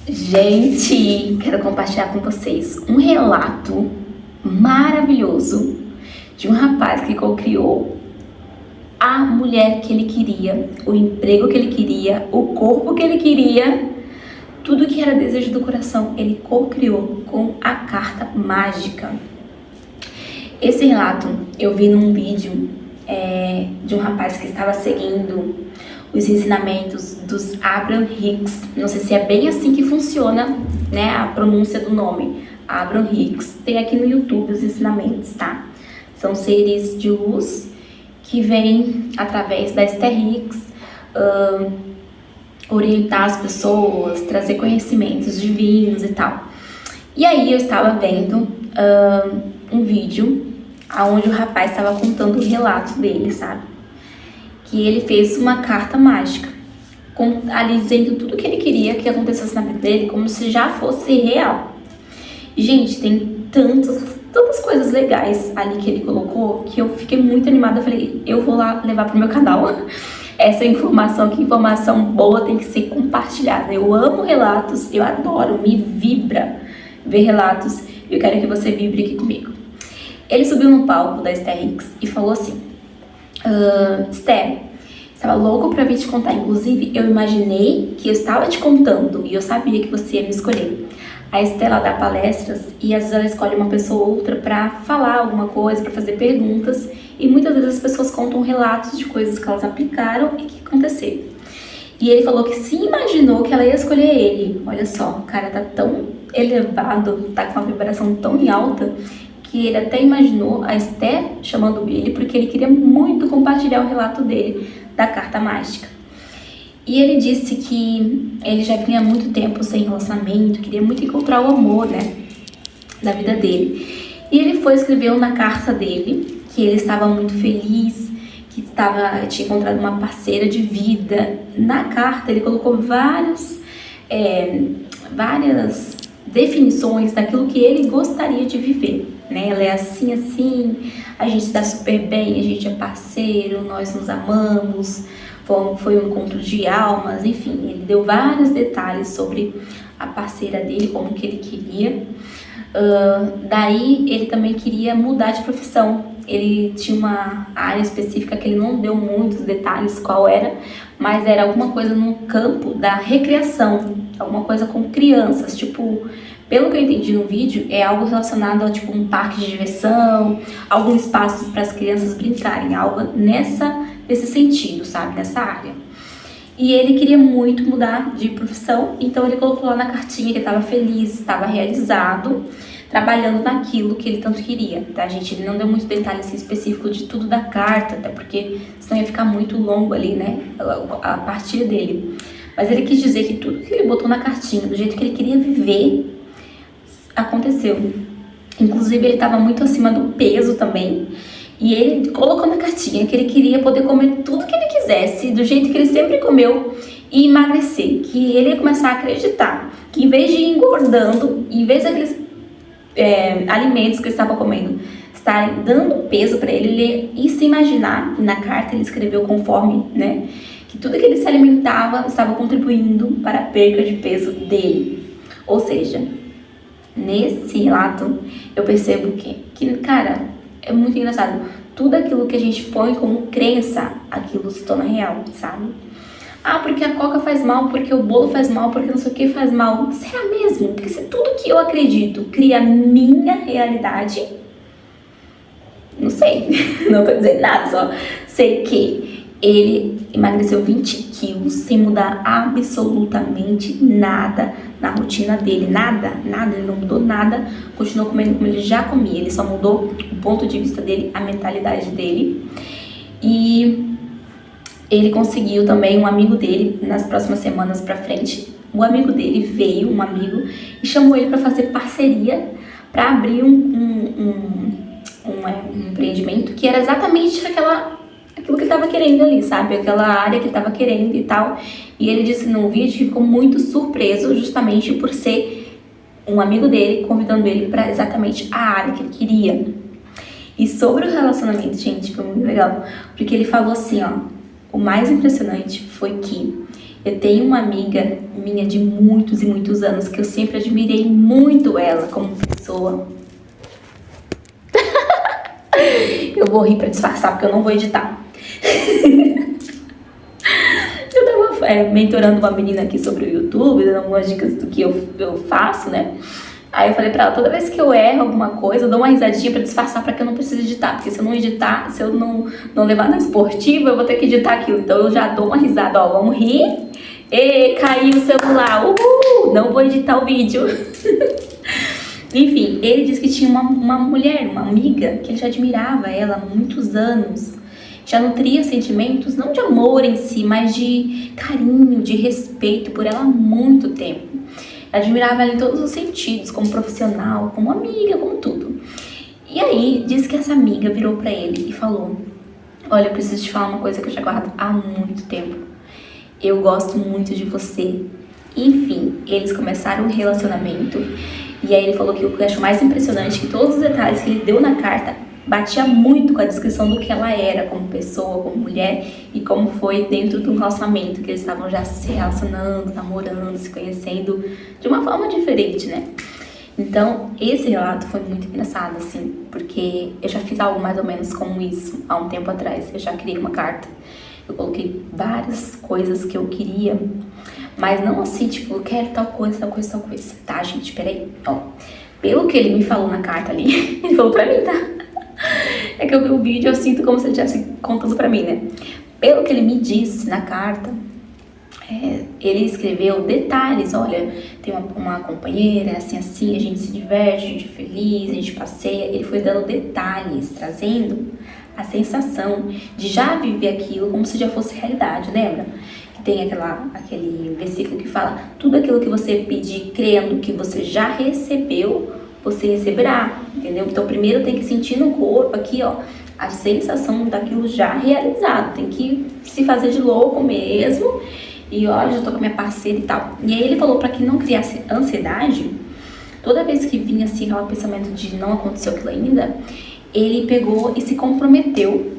Gente, quero compartilhar com vocês um relato maravilhoso de um rapaz que co-criou a mulher que ele queria, o emprego que ele queria, o corpo que ele queria, tudo que era desejo do coração, ele co-criou com a carta mágica. Esse relato eu vi num vídeo de um rapaz que estava seguindo os ensinamentos dos Abraham Hicks. Não sei se é bem assim que funciona, né, a pronúncia do nome, Abraham Hicks. Tem aqui no YouTube os ensinamentos, tá? São seres de luz que vêm através da Esther Hicks orientar as pessoas, trazer conhecimentos divinos e tal. E aí eu estava vendo um vídeo onde o rapaz estava contando o relato dele, sabe? Que ele fez uma carta mágica, ali dizendo tudo que ele queria que acontecesse na vida dele, como se já fosse real. E, gente, tem tantas coisas legais ali que ele colocou, que eu fiquei muito animada. Eu falei, eu vou lá levar pro meu canal essa informação, que informação boa tem que ser compartilhada. Eu amo relatos, eu adoro, me vibra ver relatos, e eu quero que você vibre aqui comigo. Ele subiu no palco da Esther Hicks e falou assim: Esther, estava louco pra vir te contar. Inclusive, eu imaginei que eu estava te contando e eu sabia que você ia me escolher. A Esther, ela dá palestras e às vezes ela escolhe uma pessoa ou outra pra falar alguma coisa, pra fazer perguntas, e muitas vezes as pessoas contam relatos de coisas que elas aplicaram e que aconteceram. E ele falou que se imaginou que ela ia escolher ele. Olha só, o cara tá tão elevado, tá com uma vibração tão em alta, que ele até imaginou a Esther chamando ele porque ele queria muito compartilhar o relato dele da carta mágica. E ele disse que ele já vinha há muito tempo sem relacionamento, queria muito encontrar o amor, né, da vida dele. E ele escreveu na carta dele que ele estava muito feliz, que tinha encontrado uma parceira de vida. Na carta ele colocou várias definições daquilo que ele gostaria de viver, né? Ela é assim, assim, a gente se dá super bem, a gente é parceiro, nós nos amamos, foi um encontro de almas, enfim, ele deu vários detalhes sobre a parceira dele, como que ele queria. Daí ele também queria mudar de profissão. Ele tinha uma área específica que ele não deu muitos detalhes qual era, mas era alguma coisa no campo da recreação, alguma coisa com crianças, tipo, pelo que eu entendi no vídeo, é algo relacionado a tipo um parque de diversão, algum espaço para as crianças brincarem, algo nesse sentido, sabe, nessa área. E ele queria muito mudar de profissão, então ele colocou lá na cartinha que ele estava feliz, estava realizado, trabalhando naquilo que ele tanto queria, tá, gente? Ele não deu muito detalhe assim, específico de tudo da carta, até porque senão ia ficar muito longo ali, né, a partir dele. Mas ele quis dizer que tudo que ele botou na cartinha, do jeito que ele queria viver, aconteceu. Inclusive, ele estava muito acima do peso também. E ele colocou na cartinha que ele queria poder comer tudo que ele quisesse, do jeito que ele sempre comeu, e emagrecer. Que ele ia começar a acreditar que, em vez de ir engordando, em vez daqueles alimentos que ele estava comendo estarem dando peso para ele, ele ia se imaginar. Na carta ele escreveu conforme, né, que tudo que ele se alimentava estava contribuindo para a perca de peso dele. Ou seja, nesse relato eu percebo que, cara, é muito engraçado. Tudo aquilo que a gente põe como crença, aquilo se torna real, sabe? Ah, porque a coca faz mal, porque o bolo faz mal, porque não sei o que faz mal. Será mesmo? Porque se tudo que eu acredito cria a minha realidade, não sei, não tô dizendo nada, só sei que ele emagreceu 20 quilos sem mudar absolutamente nada na rotina dele, nada, ele não mudou nada, continuou comendo como ele já comia, ele só mudou o ponto de vista dele, a mentalidade dele. E ele conseguiu também um amigo dele, nas próximas semanas pra frente, o amigo dele veio, um amigo, e chamou ele para fazer parceria, para abrir um empreendimento que era exatamente aquilo que ele estava querendo ali, sabe? Aquela área que ele estava querendo e tal. E ele disse no vídeo que ficou muito surpreso justamente por ser um amigo dele, convidando ele para exatamente a área que ele queria. E sobre o relacionamento, gente, foi muito legal, porque ele falou assim, ó, o mais impressionante foi que Eu tenho uma amiga minha de muitos e muitos anos que eu sempre admirei muito ela como pessoa. Eu vou rir pra disfarçar porque eu não vou editar. Eu tava mentorando uma menina aqui sobre o YouTube, dando algumas dicas do que eu faço, né? Aí eu falei pra ela, toda vez que eu erro alguma coisa, eu dou uma risadinha pra disfarçar pra que eu não precise editar. Porque se eu não editar, se eu não levar na esportiva, eu vou ter que editar aquilo. Então eu já dou uma risada, ó, vamos rir. E caiu o celular, não vou editar o vídeo. Enfim, ele disse que tinha uma mulher, uma amiga, que ele já admirava ela há muitos anos. Já nutria sentimentos, não de amor em si, mas de carinho, de respeito por ela há muito tempo. Admirava ela em todos os sentidos, como profissional, como amiga, como tudo. E aí, disse que essa amiga virou pra ele e falou: olha, eu preciso te falar uma coisa que eu já guardo há muito tempo. Eu gosto muito de você. Enfim, eles começaram um relacionamento. E aí ele falou que o que eu acho mais impressionante é que todos os detalhes que ele deu na carta batia muito com a descrição do que ela era como pessoa, como mulher e como foi dentro do relacionamento, que eles estavam já se relacionando, namorando, se conhecendo de uma forma diferente, né? Então, esse relato foi muito engraçado, assim, porque eu já fiz algo mais ou menos como isso há um tempo atrás. Eu já criei uma carta, eu coloquei várias coisas que eu queria, mas não assim, tipo, eu quero tal coisa, tal coisa, tal coisa. Tá, gente, peraí, ó. Pelo que ele me falou na carta ali, ele falou pra mim, tá? É que eu vi o vídeo, eu sinto como se ele estivesse contando pra mim, né? Pelo que ele me disse na carta, ele escreveu detalhes. Olha, tem uma companheira, assim, assim, a gente se diverte, a gente é feliz, a gente passeia. Ele foi dando detalhes, trazendo a sensação de já viver aquilo como se já fosse realidade, lembra? Que tem aquele versículo que fala: tudo aquilo que você pedir crendo que você já recebeu, você receberá, entendeu? Então primeiro tem que sentir no corpo aqui, ó, a sensação daquilo já realizado. Tem que se fazer de louco mesmo. E ó, já tô com a minha parceira e tal. E aí ele falou pra que não criasse ansiedade. Toda vez que vinha assim aquele pensamento de não aconteceu aquilo ainda, ele pegou e se comprometeu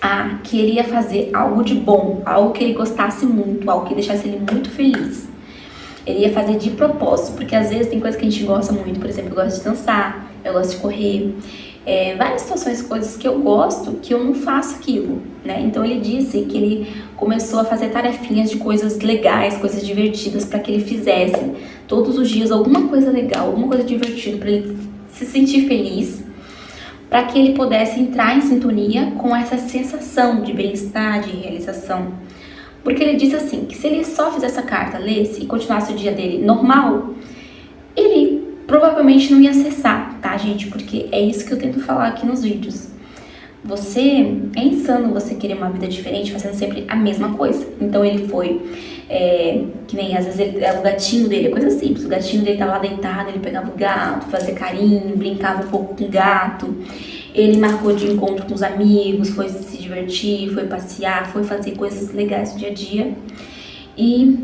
a que ele ia fazer algo de bom, algo que ele gostasse muito, algo que deixasse ele muito feliz. Ele ia fazer de propósito, porque às vezes tem coisa que a gente gosta muito. Por exemplo, eu gosto de dançar, eu gosto de correr, várias situações, coisas que eu gosto, que eu não faço aquilo, né? Então ele disse que ele começou a fazer tarefinhas de coisas legais, coisas divertidas, para que ele fizesse todos os dias alguma coisa legal, alguma coisa divertida, para ele se sentir feliz, para que ele pudesse entrar em sintonia com essa sensação de bem-estar, de realização. Porque ele disse assim, que se ele só fizesse essa carta, lesse e continuasse o dia dele normal, ele provavelmente não ia acessar, tá, gente? Porque é isso que eu tento falar aqui nos vídeos. É insano você querer uma vida diferente fazendo sempre a mesma coisa. Então ele foi, que nem às vezes o gatinho dele, é coisa simples. O gatinho dele tava lá deitado, ele pegava o gato, fazia carinho, brincava um pouco com o gato. Ele marcou de encontro com os amigos, foi se divertir, foi passear, foi fazer coisas legais no dia a dia. E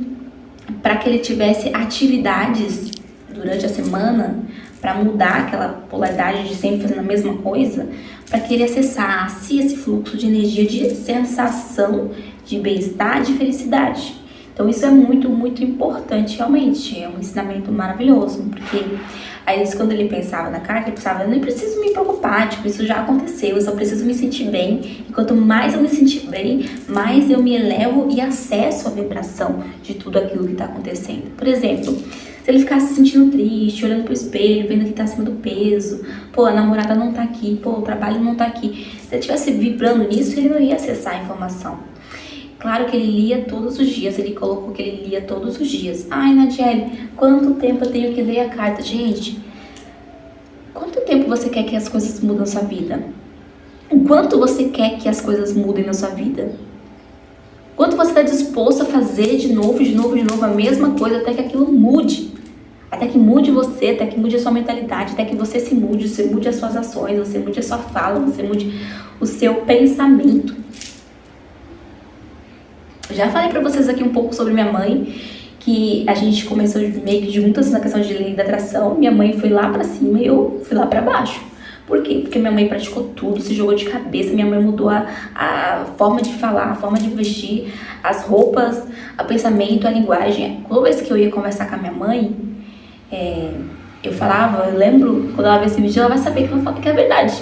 para que ele tivesse atividades durante a semana, para mudar aquela polaridade de sempre fazendo a mesma coisa, para que ele acessasse esse fluxo de energia, de sensação de bem-estar, de felicidade. Então isso é muito, muito importante realmente, é um ensinamento maravilhoso, porque aí quando ele pensava na carta, ele pensava, eu nem preciso me preocupar, tipo, isso já aconteceu, eu só preciso me sentir bem, e quanto mais eu me sentir bem, mais eu me elevo e acesso a vibração de tudo aquilo que está acontecendo. Por exemplo, se ele ficasse se sentindo triste, olhando pro espelho, vendo que tá acima do peso, pô, a namorada não tá aqui, pô, o trabalho não tá aqui, se ele estivesse vibrando nisso, ele não ia acessar a informação. Claro que ele lia todos os dias, ele colocou que ele lia todos os dias. Ai, Nadiele, quanto tempo eu tenho que ler a carta? Gente, quanto tempo você quer que as coisas mudem na sua vida? O quanto você quer que as coisas mudem na sua vida? Quanto você está disposto a fazer de novo a mesma coisa até que aquilo mude? Até que mude você, até que mude a sua mentalidade, até que você se mude, você mude as suas ações, você mude a sua fala, você mude o seu pensamento. Eu já falei pra vocês aqui um pouco sobre minha mãe, que a gente começou meio que juntas na questão de lei da atração. Minha mãe foi lá pra cima e eu fui lá pra baixo. Por quê? Porque minha mãe praticou tudo, se jogou de cabeça, minha mãe mudou a forma de falar, a forma de vestir, as roupas, o pensamento, a linguagem. Toda vez que eu ia conversar com a minha mãe, eu falava, eu lembro, quando ela ver esse vídeo, ela vai saber que eu falo que é verdade.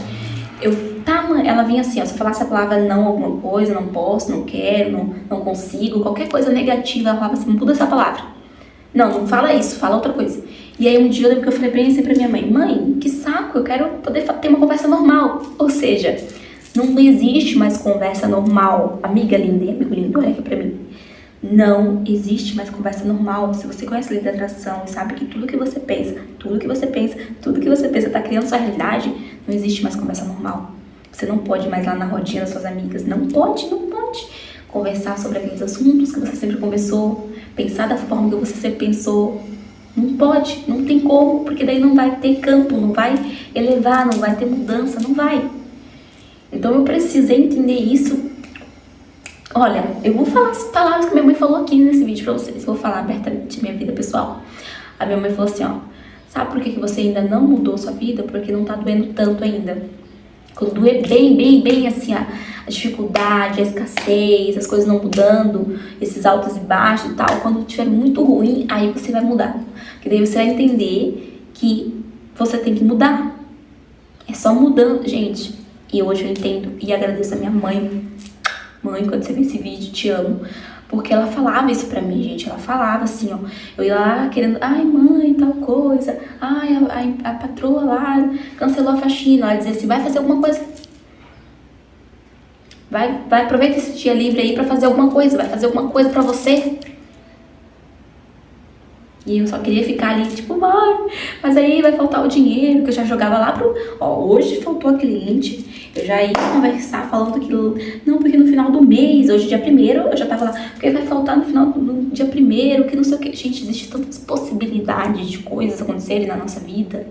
Tá, mãe, ela vinha assim, ó, se eu falasse a palavra não alguma coisa, não posso, não quero, não consigo, qualquer coisa negativa, ela falava assim, muda essa palavra. Não fala isso, fala outra coisa. E aí um dia eu lembro que eu falei assim pra minha mãe, mãe, que saco, eu quero poder ter uma conversa normal. Ou seja, não existe mais conversa normal. Amiga linda e amigo lindo, olha aqui pra mim. Não existe mais conversa normal. Se você conhece a lei da atração e sabe que tudo que você pensa tá criando sua realidade, não existe mais conversa normal. Você não pode mais ir lá na rodinha das suas amigas. Não pode conversar sobre aqueles assuntos que você sempre conversou, pensar da forma que você sempre pensou. Não pode, não tem como, porque daí não vai ter campo, não vai elevar, não vai ter mudança, não vai. Então eu precisei entender isso. Olha, eu vou falar as palavras que minha mãe falou aqui nesse vídeo pra vocês. Vou falar abertamente minha vida pessoal. A minha mãe falou assim, ó, sabe por que você ainda não mudou sua vida? Porque não tá doendo tanto ainda. Quando doer bem assim, a dificuldade, a escassez, as coisas não mudando, esses altos e baixos e tal, quando estiver muito ruim, aí você vai mudar. Porque daí você vai entender que você tem que mudar. É só mudando, gente. E hoje eu entendo e agradeço a minha mãe. Mãe, quando você vê esse vídeo, te amo. Porque ela falava isso pra mim, gente. Ela falava assim, ó. Eu ia lá querendo, ai mãe, tal coisa. Ai, a patroa lá cancelou a faxina. Ela dizia assim, vai fazer alguma coisa. Vai, aproveita esse dia livre aí pra fazer alguma coisa. Vai fazer alguma coisa pra você. E eu só queria ficar ali, tipo, mãe, mas aí vai faltar o dinheiro, que eu já jogava lá pro... Ó, hoje faltou a cliente, eu já ia conversar falando aquilo... Não, porque no final do mês, hoje dia 1º, eu já tava lá, porque vai faltar no final do dia 1º, que não sei o que. Gente, existe tantas possibilidades de coisas acontecerem na nossa vida.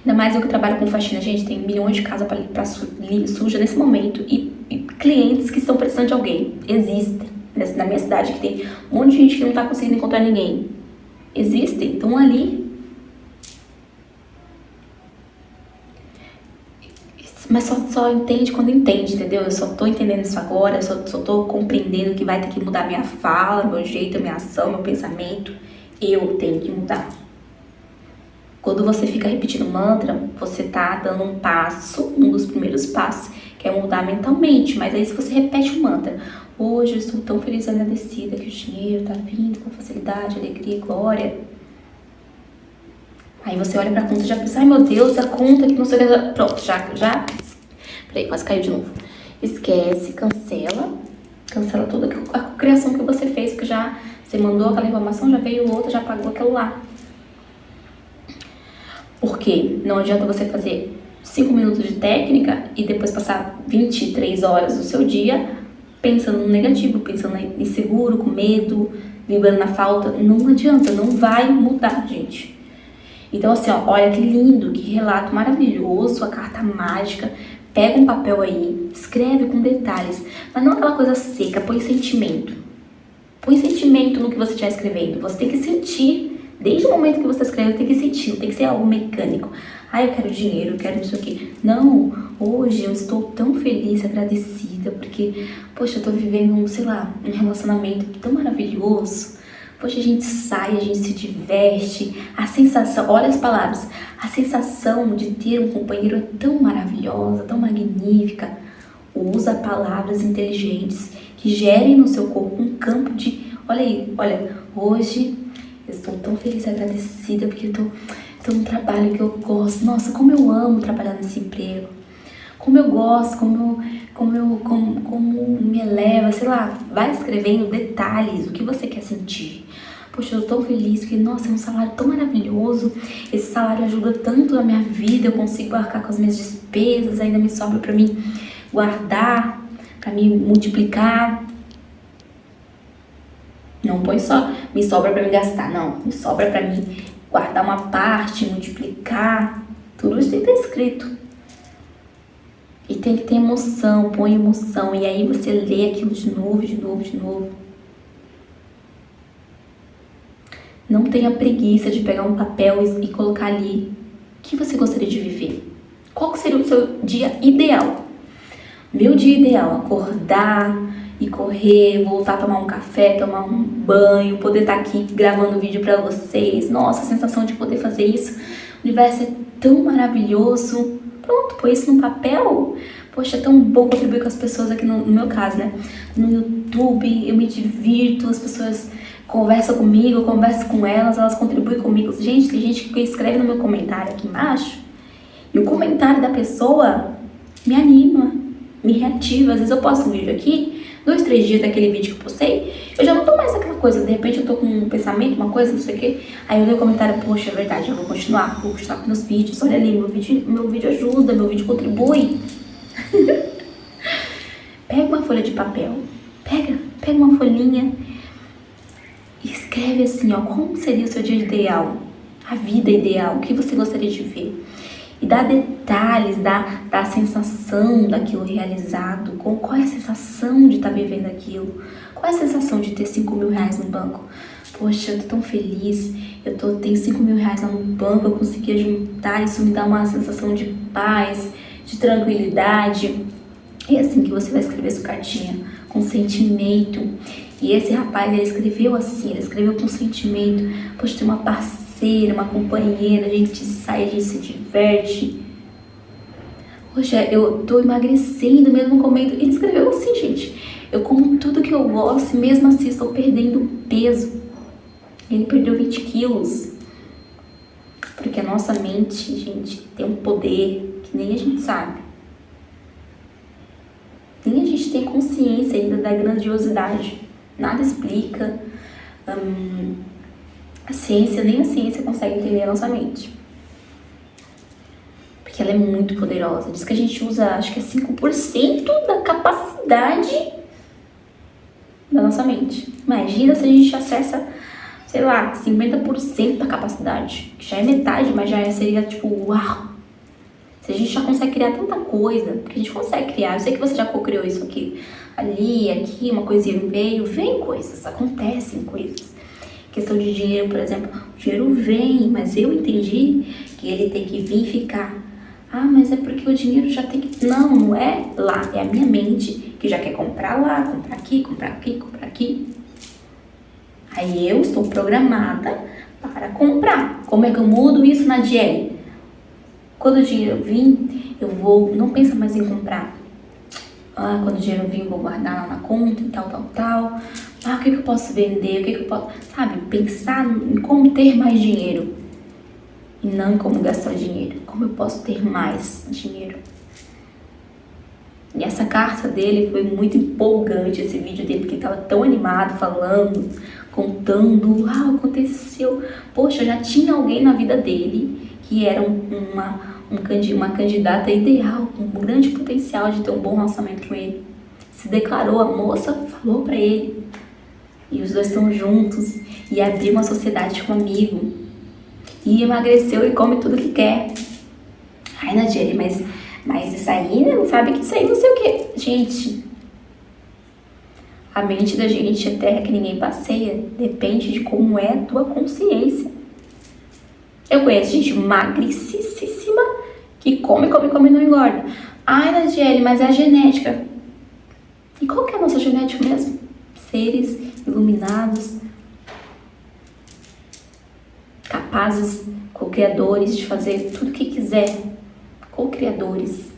Ainda mais eu que trabalho com faxina, gente, tem milhões de casas pra suja nesse momento e clientes que estão precisando de alguém. Existem. Na minha cidade, que tem um monte de gente que não tá conseguindo encontrar ninguém. Existem, estão ali. Mas só entende quando entende, entendeu? Eu só tô entendendo isso agora, eu só tô compreendendo que vai ter que mudar minha fala, meu jeito, minha ação, meu pensamento. Eu tenho que mudar. Quando você fica repetindo mantra, você tá dando um passo, um dos primeiros passos, que é mudar mentalmente. Mas aí se você repete o mantra, hoje eu estou tão feliz e agradecida que o dinheiro tá vindo com facilidade, alegria e glória. Aí você olha pra conta e já pensa, ai meu Deus, a conta que não sei o que... Pronto, já... Peraí, quase caiu de novo. Esquece, cancela toda a criação que você fez, porque já você mandou aquela informação, já veio outra, já pagou aquilo lá. Porque não adianta você fazer 5 minutos de técnica e depois passar 23 horas do seu dia pensando no negativo, pensando em inseguro, com medo, vibrando na falta. Não adianta, não vai mudar, gente. Então assim, ó, olha que lindo, que relato maravilhoso, a carta mágica. Pega um papel aí, escreve com detalhes, mas não aquela coisa seca, põe sentimento. Põe sentimento no que você está escrevendo, você tem que sentir. Desde o momento que você escreve, tem que sentir, não tem que ser algo mecânico. Ah, eu quero dinheiro, eu quero isso aqui. Não, hoje eu estou tão feliz, agradecida, porque, poxa, eu tô vivendo, sei lá, um relacionamento tão maravilhoso. Poxa, a gente sai, a gente se diverte. A sensação, olha as palavras, a sensação de ter um companheiro é tão maravilhosa, tão magnífica. Usa palavras inteligentes que gerem no seu corpo um campo de... Olha aí, olha, hoje... eu estou tão feliz e agradecida porque eu tô num trabalho que eu gosto. Nossa, como eu amo trabalhar nesse emprego. Como eu gosto, como me eleva, sei lá. Vai escrevendo detalhes, o que você quer sentir. Poxa, eu tô tão feliz porque, nossa, é um salário tão maravilhoso. Esse salário ajuda tanto a minha vida, eu consigo arcar com as minhas despesas, ainda me sobra pra mim guardar, pra me multiplicar. Não põe só, me sobra pra me gastar, não. Me sobra pra mim guardar uma parte, multiplicar. Tudo isso tem que estar escrito. E tem que ter emoção, põe emoção. E aí você lê aquilo de novo, de novo, de novo. Não tenha preguiça de pegar um papel e colocar ali que você gostaria de viver? Qual que seria o seu dia ideal? Meu dia ideal, acordar e correr, voltar a tomar um café, tomar um banho, poder estar aqui gravando vídeo pra vocês. Nossa, a sensação de poder fazer isso. O universo é tão maravilhoso. Pronto, põe isso no papel. Poxa, é tão bom contribuir com as pessoas aqui no meu caso, né? No YouTube, eu me divirto, as pessoas conversam comigo, eu converso com elas contribuem comigo. Gente, tem gente que escreve no meu comentário aqui embaixo e o comentário da pessoa me anima, me reativa. Às vezes eu posto um vídeo aqui, 2, 3 dias daquele vídeo que eu postei, eu já não tô mais aquela coisa, de repente eu tô com um pensamento, uma coisa, não sei o quê, aí eu leio o comentário, poxa, é verdade, eu vou continuar com meus vídeos, olha ali, meu vídeo ajuda, meu vídeo contribui. Pega uma folha de papel, pega uma folhinha e escreve assim, ó, como seria o seu dia ideal, a vida ideal, o que você gostaria de ver. E dá detalhes, dá sensação daquilo realizado, qual é a sensação de estar vivendo aquilo, qual é a sensação de ter 5 mil reais no banco. Poxa, eu tô tão feliz, tenho 5 mil reais lá no banco, eu consegui juntar, isso me dá uma sensação de paz, de tranquilidade. É assim que você vai escrever sua cartinha, com sentimento. E esse rapaz, ele escreveu assim, ele escreveu com sentimento. Poxa, tem uma parceira, uma companheira, a gente sai, a gente se diverte. Poxa, eu tô emagrecendo, mesmo comendo. Ele escreveu assim, gente, eu como tudo que eu gosto, mesmo assim estou perdendo peso. Ele perdeu 20 quilos. Porque a nossa mente, gente, tem um poder que nem a gente sabe. Nem a gente tem consciência ainda da grandiosidade. Nada explica. Nem a ciência consegue entender a nossa mente. Porque ela é muito poderosa. Diz que a gente usa, acho que é 5% da capacidade da nossa mente. Imagina se a gente acessa, sei lá, 50% da capacidade. Que já é metade, mas já seria tipo, uau! Se a gente já consegue criar tanta coisa, porque a gente consegue criar, eu sei que você já co-criou isso aqui, ali, aqui, uma coisinha veio, vem coisas, acontecem coisas. Questão de dinheiro, por exemplo, o dinheiro vem, mas eu entendi que ele tem que vir e ficar. Ah, mas é porque o dinheiro já tem que... Não, não é lá, é a minha mente que já quer comprar lá, comprar aqui, comprar aqui, comprar aqui. Aí eu estou programada para comprar. Como é que eu mudo isso na DL? Quando o dinheiro vir, eu vou... Não pensa mais em comprar. Ah, quando o dinheiro vir, eu vou guardar lá na conta e tal. Ah, o que eu posso vender? O que eu posso... Sabe, pensar em como ter mais dinheiro. E não em como gastar dinheiro. Como eu posso ter mais dinheiro. E essa carta dele foi muito empolgante, esse vídeo dele, porque ele estava tão animado, falando, contando. Ah, aconteceu. Poxa, já tinha alguém na vida dele que era uma candidata ideal, com um grande potencial de ter um bom relacionamento com ele. Se declarou, a moça falou pra ele. E os dois estão juntos e abriu uma sociedade com um amigo. E emagreceu e come tudo que quer. Ai, Nadiele, mas isso aí, né? Não sabe que isso aí não sei o quê. Gente, a mente da gente é terra que ninguém passeia. Depende de como é a tua consciência. Eu conheço gente magricíssima que come e não engorda. Ai, Nadiele, mas é a genética. E qual que é a nossa genética mesmo? Seres iluminados, capazes, co-criadores de fazer tudo o que quiser. Co-criadores.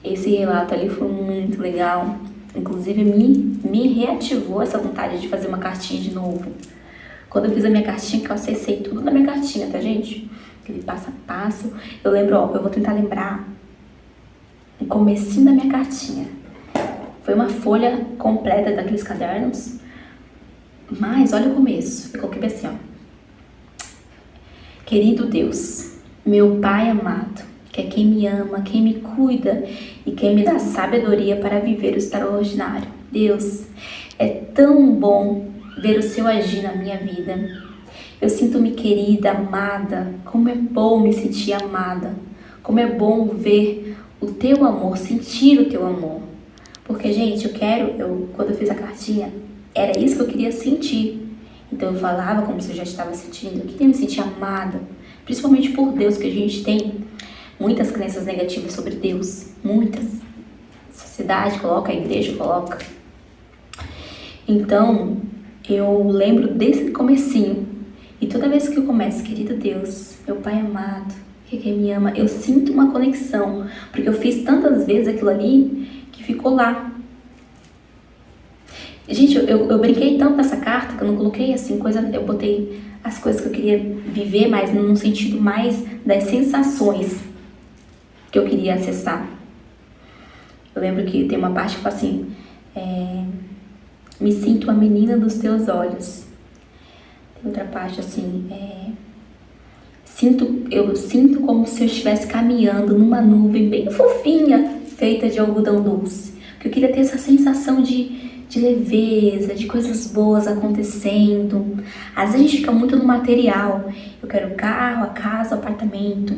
Esse relato ali foi muito legal. Inclusive me reativou essa vontade de fazer uma cartinha de novo. Quando eu fiz a minha cartinha, que eu acessei tudo na minha cartinha, tá, gente? Aquele passo a passo. Eu lembro, ó, eu vou tentar lembrar o comecinho da minha cartinha. Foi uma folha completa daqueles cadernos. Mas, olha o começo. Eu coloquei assim, ó. Querido Deus, meu Pai amado, que é quem me ama, quem me cuida e quem me dá sabedoria para viver o extraordinário. Deus, é tão bom ver o seu agir na minha vida. Eu sinto-me querida, amada. Como é bom me sentir amada. Como é bom ver o teu amor, sentir o teu amor. Porque, gente, quando eu fiz a cartinha, era isso que eu queria sentir. Então eu falava como se eu já estava sentindo, eu queria me sentir amada, principalmente por Deus, que a gente tem muitas crenças negativas sobre Deus, muitas. A sociedade coloca, a igreja coloca. Então, eu lembro desse comecinho, e toda vez que eu começo, querido Deus, meu Pai amado, que me ama, eu sinto uma conexão, porque eu fiz tantas vezes aquilo ali, que ficou lá. Gente, eu brinquei tanto nessa carta, que eu não coloquei assim, eu botei as coisas que eu queria viver, mas num sentido mais das sensações que eu queria acessar. Eu lembro que tem uma parte que fala assim, me sinto a menina dos teus olhos. Tem outra parte assim, eu sinto como se eu estivesse caminhando numa nuvem bem fofinha, feita de algodão doce. Porque eu queria ter essa sensação de leveza, de coisas boas acontecendo. Às vezes a gente fica muito no material. Eu quero o carro, a casa, o apartamento.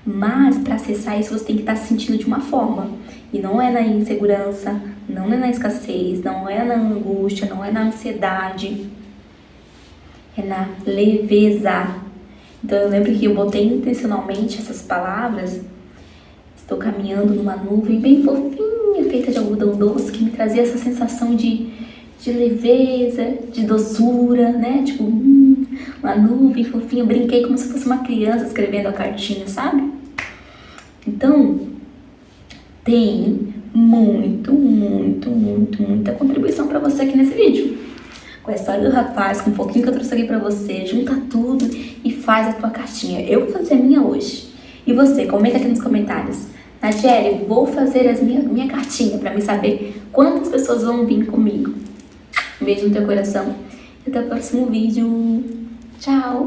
Mas para acessar isso você tem que estar se sentindo de uma forma. E não é na insegurança, não é na escassez, não é na angústia, não é na ansiedade. É na leveza. Então eu lembro que eu botei intencionalmente essas palavras. Estou caminhando numa nuvem bem fofinha, feita de algodão doce, que me trazia essa sensação de leveza, de doçura, né? Tipo, uma nuvem fofinha. Eu brinquei como se fosse uma criança escrevendo a cartinha, sabe? Então, tem muita contribuição para você aqui nesse vídeo. Com a história do rapaz, com um pouquinho que eu trouxe aqui pra você, junta tudo e faz a tua cartinha. Eu vou fazer a minha hoje. E você, comenta aqui nos comentários. Nadiele, vou fazer a minha cartinha pra me saber quantas pessoas vão vir comigo. Um beijo no teu coração e até o próximo vídeo. Tchau!